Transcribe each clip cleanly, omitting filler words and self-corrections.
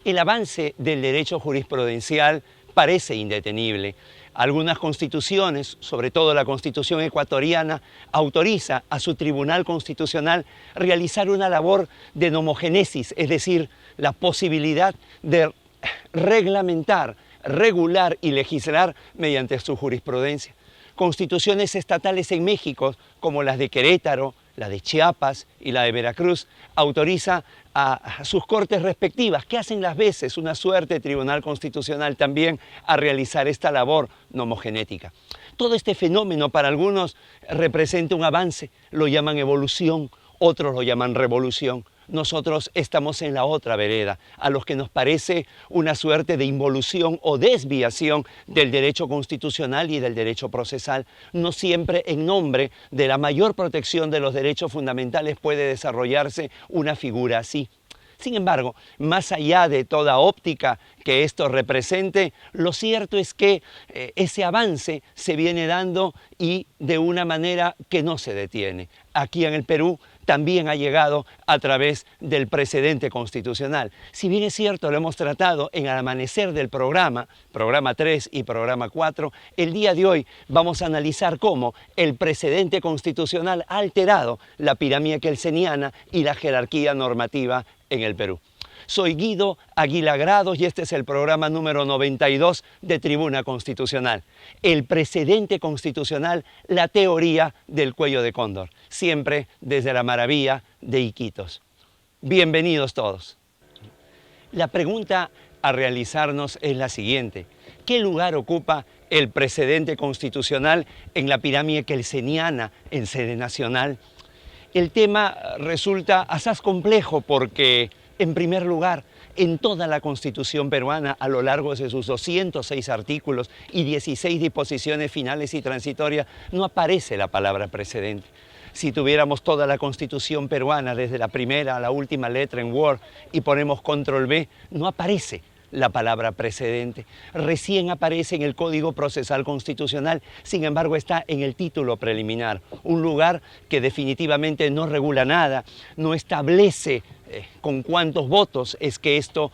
El avance del derecho jurisprudencial parece indetenible. Algunas constituciones, sobre todo la Constitución ecuatoriana, autoriza a su Tribunal Constitucional realizar una labor de nomogénesis, es decir, la posibilidad de reglamentar, regular y legislar mediante su jurisprudencia. Constituciones estatales en México, como las de Querétaro, la de Chiapas y la de Veracruz, autoriza a sus cortes respectivas, que hacen las veces una suerte de tribunal constitucional también, a realizar esta labor nomogenética. Todo este fenómeno para algunos representa un avance, lo llaman evolución, otros lo llaman revolución. Nosotros estamos en la otra vereda, a los que nos parece una suerte de involución o desviación del derecho constitucional y del derecho procesal. No siempre en nombre de la mayor protección de los derechos fundamentales puede desarrollarse una figura así. Sin embargo, más allá de toda óptica que esto represente, lo cierto es que ese avance se viene dando y de una manera que no se detiene. Aquí en el Perú también ha llegado a través del precedente constitucional. Si bien es cierto, lo hemos tratado en el amanecer del programa 3 y programa 4, el día de hoy vamos a analizar cómo el precedente constitucional ha alterado la pirámide kelseniana y la jerarquía normativa en el Perú. Soy Guido Aguila Grados y este es el programa número 92 de Tribuna Constitucional. El precedente constitucional, la teoría del cuello de cóndor, siempre desde la maravilla de Iquitos. Bienvenidos todos. La pregunta a realizarnos es la siguiente: ¿qué lugar ocupa el precedente constitucional en la pirámide kelseniana en sede nacional? El tema resulta asaz complejo porque, en primer lugar, en toda la Constitución peruana, a lo largo de sus 206 artículos y 16 disposiciones finales y transitorias, no aparece la palabra precedente. Si tuviéramos toda la Constitución peruana, desde la primera a la última letra en Word, y ponemos control V, no aparece la palabra precedente. Recién aparece en el Código Procesal Constitucional, sin embargo está en el título preliminar, un lugar que definitivamente no regula nada, no establece con cuántos votos es que esto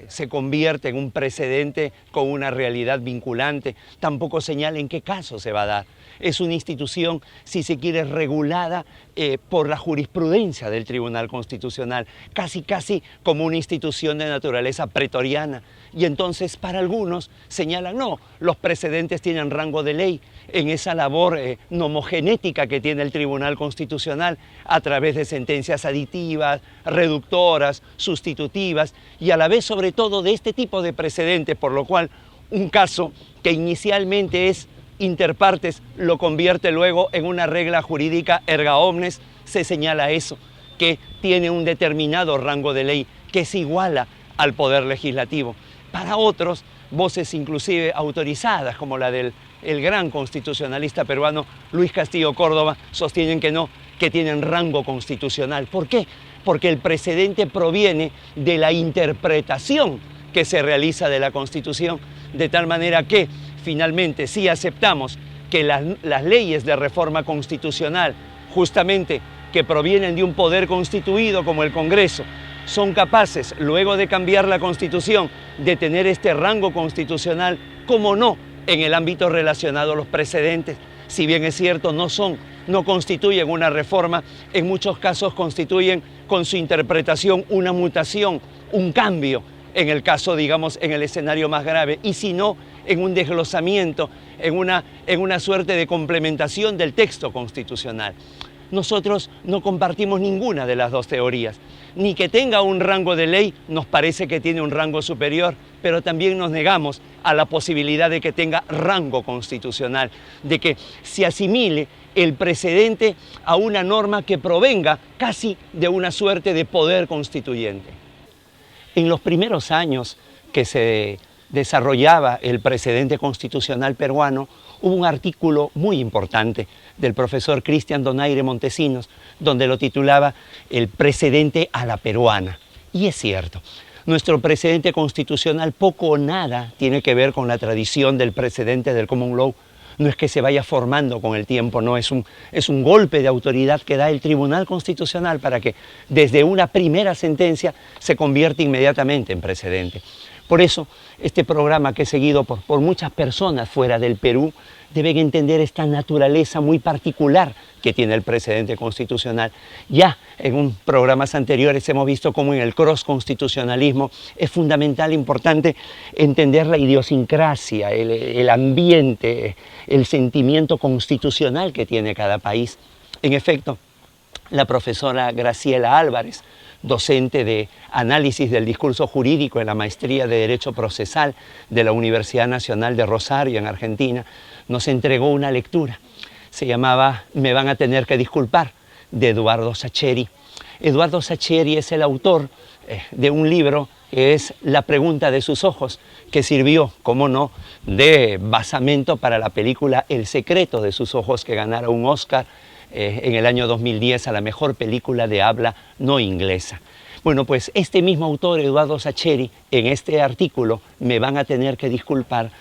se convierte en un precedente con una realidad vinculante, tampoco señala en qué caso se va a dar. Es una institución, si se quiere, regulada por la jurisprudencia del Tribunal Constitucional, casi como una institución de naturaleza pretoriana. Y entonces para algunos señalan, no, los precedentes tienen rango de ley en esa labor nomogenética que tiene el Tribunal Constitucional a través de sentencias aditivas, reductoras, sustitutivas y a la vez sobre todo de este tipo de precedentes, por lo cual un caso que inicialmente es inter partes lo convierte luego en una regla jurídica erga omnes, se señala eso, que tiene un determinado rango de ley, que se iguala al poder legislativo. Para otros, voces inclusive autorizadas, como la del gran constitucionalista peruano Luis Castillo Córdoba, sostienen que no, que tienen rango constitucional. ¿Por qué? Porque el precedente proviene de la interpretación que se realiza de la Constitución, de tal manera que finalmente si aceptamos que las leyes de reforma constitucional, justamente que provienen de un poder constituido como el Congreso, son capaces, luego de cambiar la Constitución, de tener este rango constitucional, ¿cómo no?, en el ámbito relacionado a los precedentes. Si bien es cierto, no constituyen una reforma, en muchos casos constituyen con su interpretación una mutación, un cambio, en el caso, digamos, en el escenario más grave, y si no, en un desglosamiento, en una suerte de complementación del texto constitucional. Nosotros no compartimos ninguna de las dos teorías, ni que tenga un rango de ley, nos parece que tiene un rango superior, pero también nos negamos a la posibilidad de que tenga rango constitucional, de que se asimile el precedente a una norma que provenga casi de una suerte de poder constituyente. En los primeros años que se desarrollaba el precedente constitucional peruano, hubo un artículo muy importante del profesor Cristian Donaire Montesinos, donde lo titulaba El precedente a la peruana. Y es cierto, nuestro precedente constitucional poco o nada tiene que ver con la tradición del precedente del common law. no es que se vaya formando con el tiempo, no, es un golpe de autoridad que da el Tribunal Constitucional para que desde una primera sentencia se convierta inmediatamente en precedente. Por eso, este programa que he seguido por muchas personas fuera del Perú deben entender esta naturaleza muy particular que tiene el precedente constitucional. Ya en programas anteriores hemos visto cómo en el cross-constitucionalismo es fundamental, importante entender la idiosincrasia, el ambiente, el sentimiento constitucional que tiene cada país. En efecto, la profesora Graciela Álvarez, docente de análisis del discurso jurídico en la maestría de Derecho Procesal de la Universidad Nacional de Rosario, en Argentina, nos entregó una lectura. Se llamaba Me van a tener que disculpar, de Eduardo Sacheri. Eduardo Sacheri es el autor de un libro que es La pregunta de sus ojos, que sirvió, como no, de basamento para la película El secreto de sus ojos, que ganara un Oscar en el año 2010 a la mejor película de habla no inglesa. Bueno, pues este mismo autor, Eduardo Sacheri, en este artículo, Me van a tener que disculpar,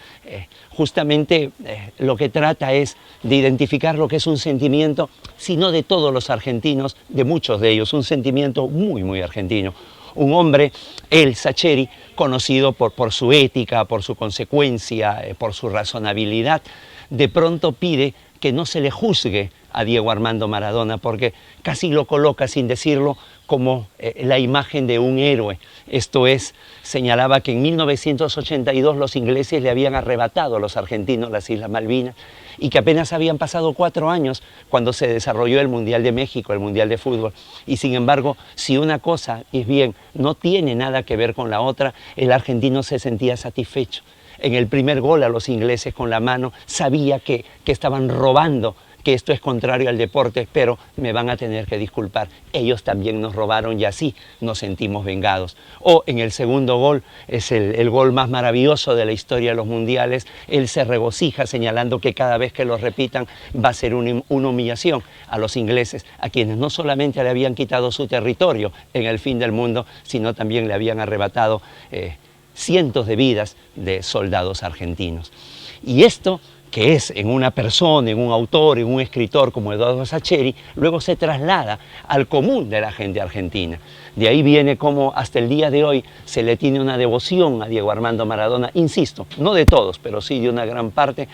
justamente lo que trata es de identificar lo que es un sentimiento, si no de todos los argentinos, de muchos de ellos, un sentimiento muy, muy argentino. Un hombre, él, Sacheri, conocido por su ética, por su consecuencia, por su razonabilidad, de pronto pide que no se le juzgue a Diego Armando Maradona, porque casi lo coloca, sin decirlo, como la imagen de un héroe. Esto es, señalaba que en 1982 los ingleses le habían arrebatado a los argentinos las Islas Malvinas y que apenas habían pasado 4 años cuando se desarrolló el Mundial de México, el Mundial de Fútbol. Y sin embargo, si una cosa, es bien, no tiene nada que ver con la otra, el argentino se sentía satisfecho. En el primer gol a los ingleses con la mano sabía que estaban robando, que esto es contrario al deporte, pero me van a tener que disculpar. Ellos también nos robaron y así nos sentimos vengados. O en el segundo gol, es el gol más maravilloso de la historia de los mundiales, él se regocija señalando que cada vez que lo repitan va a ser una humillación a los ingleses, a quienes no solamente le habían quitado su territorio en el fin del mundo, sino también le habían arrebatado cientos de vidas de soldados argentinos. Y esto, que es en una persona, en un autor, en un escritor como Eduardo Sacheri, luego se traslada al común de la gente argentina. De ahí viene cómo hasta el día de hoy se le tiene una devoción a Diego Armando Maradona, insisto, no de todos, pero sí de una gran parte,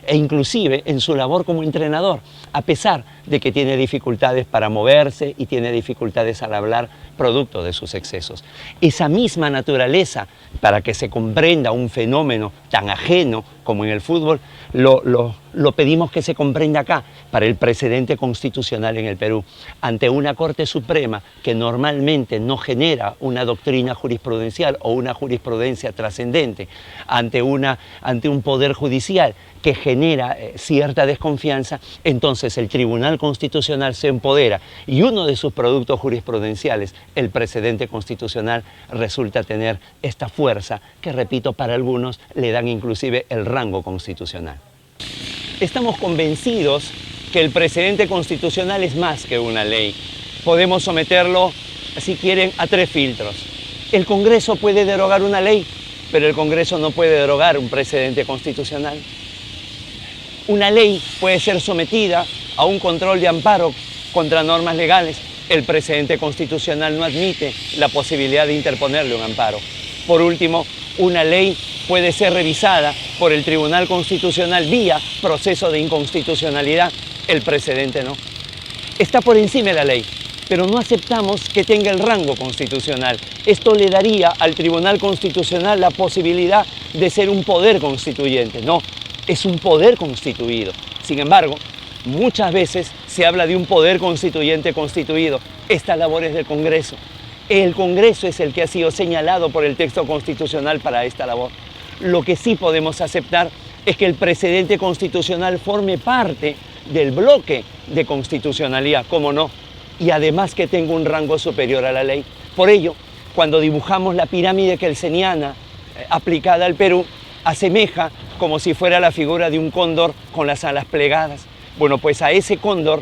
e inclusive en su labor como entrenador, a pesar de que tiene dificultades para moverse y tiene dificultades al hablar producto de sus excesos. Esa misma naturaleza, para que se comprenda un fenómeno tan ajeno como en el fútbol, lo pedimos que se comprenda acá, para el precedente constitucional en el Perú, ante una Corte Suprema que normalmente no genera una doctrina jurisprudencial o una jurisprudencia trascendente, ante un poder judicial que genera cierta desconfianza, entonces el Tribunal Constitucional se empodera y uno de sus productos jurisprudenciales, el precedente constitucional, resulta tener esta fuerza que, repito, para algunos le dan inclusive el rango constitucional. Estamos convencidos que el precedente constitucional es más que una ley. Podemos someterlo, si quieren, a 3 filtros. El Congreso puede derogar una ley, pero el Congreso no puede derogar un precedente constitucional. Una ley puede ser sometida a un control de amparo contra normas legales. El precedente constitucional no admite la posibilidad de interponerle un amparo. Por último, una ley puede ser revisada por el Tribunal Constitucional vía proceso de inconstitucionalidad. El precedente no. Está por encima de la ley, pero no aceptamos que tenga el rango constitucional. Esto le daría al Tribunal Constitucional la posibilidad de ser un poder constituyente. No, es un poder constituido. Sin embargo, muchas veces se habla de un poder constituyente constituido. Esta labor es del Congreso. El Congreso es el que ha sido señalado por el texto constitucional para esta labor. Lo que sí podemos aceptar es que el precedente constitucional forme parte del bloque de constitucionalidad, ¿cómo no? Y además que tenga un rango superior a la ley. Por ello, cuando dibujamos la pirámide kelseniana aplicada al Perú, asemeja como si fuera la figura de un cóndor con las alas plegadas. Bueno, pues a ese cóndor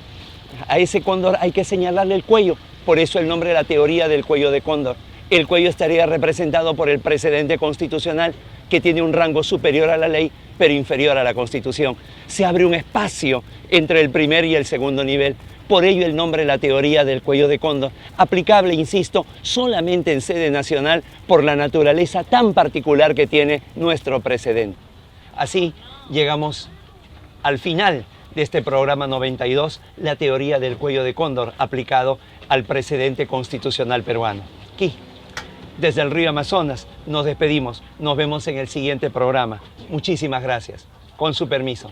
hay que señalarle el cuello. Por eso el nombre de la teoría del cuello de cóndor. El cuello estaría representado por el precedente constitucional que tiene un rango superior a la ley pero inferior a la Constitución. Se abre un espacio entre el primer y el segundo nivel. Por ello el nombre la teoría del cuello de cóndor, aplicable, insisto, solamente en sede nacional por la naturaleza tan particular que tiene nuestro precedente. Así llegamos al final de este programa 92, la teoría del cuello de cóndor aplicado al precedente constitucional peruano. Aquí, desde el río Amazonas, nos despedimos. Nos vemos en el siguiente programa. Muchísimas gracias. Con su permiso.